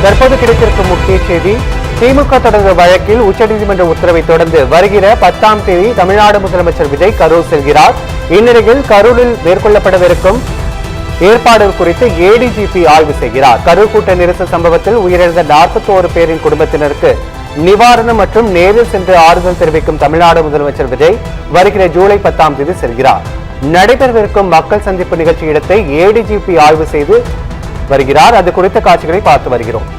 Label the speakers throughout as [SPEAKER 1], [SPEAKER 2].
[SPEAKER 1] தற்போது கிடைத்திருக்கும் முக்கிய செய்தி, திமுக தொடர்ந்த வழக்கில் உச்சநீதிமன்ற உத்தரவை தொடர்ந்து வருகிற 10ஆம் தேதி தமிழ்நாடு முதலமைச்சர் விஜய் கரூர் செல்கிறார். இந்நிலையில் கரூரில் மேற்கொள்ளப்படவிருக்கும் ஏற்பாடுகள் குறித்து ஏடிஜிபி ஆய்வு செய்கிறார். கரூர் கூட்ட நெரிசல் சம்பவத்தில் உயிரிழந்த 41 பேரின் குடும்பத்தினருக்கு நிவாரணம் மற்றும் நேரில் சென்று ஆறுதல் தெரிவிக்கும் தமிழ்நாடு முதலமைச்சர் விஜய் வருகிற ஜூலை 10ஆம் தேதி செல்கிறார். நடைபெறவிருக்கும் மக்கள் சந்திப்பு நிகழ்ச்சி இடத்தை ஏடிஜிபி ஆய்வு செய்து வருகிறார். அது குறித்த காட்சிகளை பார்த்து வருகிறோம்.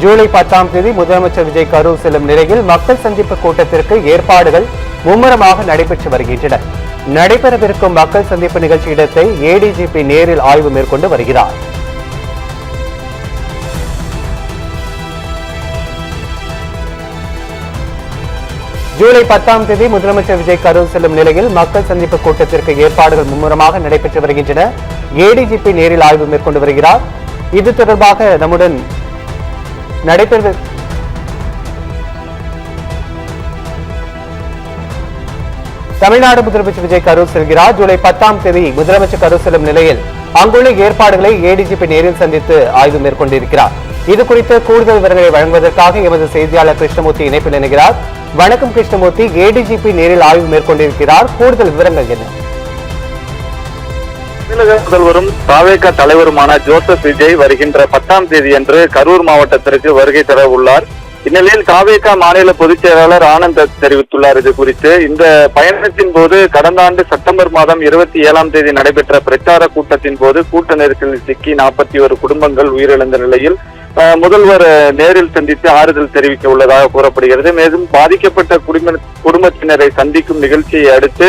[SPEAKER 1] ஜூலை 10ஆம் தேதி முதலமைச்சர் விஜய் கரூர் செல்லும் நிலையில் மக்கள் சந்திப்பு கூட்டத்திற்கு ஏற்பாடுகள் மும்முரமாக நடைபெற்று வருகின்றன. நடைபெறவிருக்கும் மக்கள் சந்திப்பு நிகழ்ச்சி இடத்தை ஏடிஜிபி நேரில் ஆய்வு மேற்கொண்டு வருகிறார். ஜூலை 10ஆம் தேதி முதலமைச்சர் விஜய் கரூர் செல்லும் நிலையில் மக்கள் சந்திப்பு கூட்டத்திற்கு ஏற்பாடுகள் மும்முரமாக நடைபெற்று வருகின்றன. ஏடிஜிபி நேரில் ஆய்வு மேற்கொண்டு வருகிறார். இது தொடர்பாக நம்முடன் தமிழ்நாடு முதலமைச்சர் விஜய் கரூர் செல்கிறார். ஜூலை 10ஆம் தேதி முதலமைச்சர் கரூர் செல்லும் நிலையில் அங்குள்ள ஏற்பாடுகளை ஏடிஜிபி நேரில் சந்தித்து ஆய்வு மேற்கொண்டிருக்கிறார். இது குறித்து கூடுதல் விவரங்களை வழங்குவதற்காக எமது செய்தியாளர் கிருஷ்ணமூர்த்தி இணைப்பில் இணைகிறார். வணக்கம் கிருஷ்ணமூர்த்தி, ஏடிஜிபி நேரில் ஆய்வு மேற்கொண்டிருக்கிறார், கூடுதல் விவரங்கள் என்ன?
[SPEAKER 2] தமிழக முதல்வரும் தாவேகா தலைவருமான ஜோசப் விஜய் வருகின்ற 10ஆம் தேதி அன்று கரூர் மாவட்டத்திற்கு வருகை தர உள்ளார். இந்நிலையில் தாவேகா மாநில பொதுச் செயலாளர் ஆனந்த் தெரிவித்துள்ளார். இது குறித்து இந்த பயணத்தின் போது கடந்த ஆண்டு செப்டம்பர் மாதம் 27ஆம் தேதி நடைபெற்ற பிரச்சார கூட்டத்தின் போது கூட்ட நெரிசலில் சிக்கி 41 குடும்பங்கள் உயிரிழந்த நிலையில் முதல்வர் நேரில் சந்தித்து ஆறுதல் தெரிவிக்க உள்ளதாக கூறப்படுகிறது. மேலும் பாதிக்கப்பட்ட குடும்பத்தினரை சந்திக்கும் நிகழ்ச்சியை அடுத்து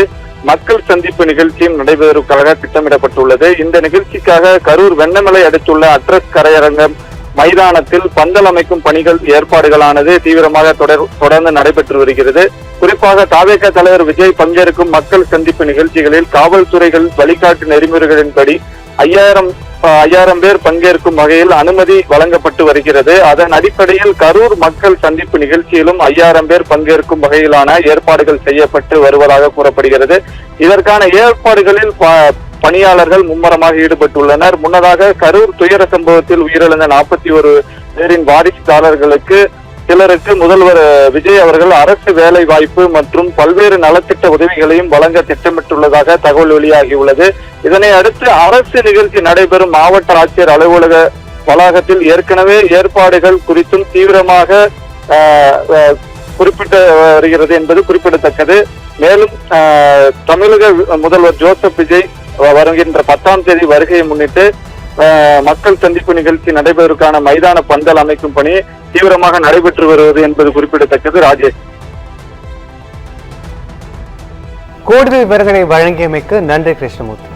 [SPEAKER 2] மக்கள் சந்திப்பு நிகழ்ச்சியும் நடைபெறுவதற்காக திட்டமிடப்பட்டுள்ளது. இந்த நிகழ்ச்சிக்காக கரூர் வெண்ணமலை அடுத்துள்ள அட்ரஸ் கரையரங்கம் மைதானத்தில் பந்தல் அமைக்கும் பணிகள் ஏற்பாடுகளானது தீவிரமாக தொடர்ந்து நடைபெற்று வருகிறது. குறிப்பாக தாவேகா தலைவர் விஜய் பங்கேற்கும் மக்கள் சந்திப்பு நிகழ்ச்சிகளில் காவல்துறைகள் வழிகாட்டு நெறிமுறைகளின்படி 5000 பேர் பங்கேற்கும் வகையில் அனுமதி வழங்கப்பட்டு வருகிறது. அதன் அடிப்படையில் கரூர் மக்கள் சந்திப்பு நிகழ்ச்சியிலும் 5000 பேர் பங்கேற்கும் வகையிலான ஏற்பாடுகள் செய்யப்பட்டு வருவதாக கூறப்படுகிறது. இதற்கான ஏற்பாடுகளில் பணியாளர்கள் மும்முரமாக ஈடுபட்டுள்ளனர். முன்னதாக கரூர் துயர சம்பவத்தில் உயிரிழந்த 41 பேரின் வாரிசுதாரர்களுக்கு சிலருக்கு முதல்வர் விஜய் அவர்கள் அரசு வேலை வாய்ப்பு மற்றும் பல்வேறு நலத்திட்ட உதவிகளையும் வழங்க திட்டமிட்டுள்ளதாக தகவல் வெளியாகியுள்ளது. இதனை அடுத்து அரசு நிகழ்ச்சி நடைபெறும் மாவட்ட ஆட்சியர் அலுவலக வளாகத்தில் ஏற்கனவே ஏற்பாடுகள் குறித்தும் தீவிரமாக குறிப்பிட்டு வருகிறது என்பது குறிப்பிடத்தக்கது. மேலும் தமிழக முதல்வர் ஜோசப் விஜய் வருகின்ற 10ஆம் தேதி வருகையை முன்னிட்டு மக்கள் சந்திப்பு நிகழ்ச்சி நடைபெறுவதற்கான மைதான பந்தல் அமைக்கும் பணி தீவிரமாக நடைபெற்று வருவது என்பது குறிப்பிடத்தக்கது. ராஜேஷ்,
[SPEAKER 1] கூடுதல் விவரங்களை வழங்கியமைக்கு நன்றி கிருஷ்ணமூர்த்தி.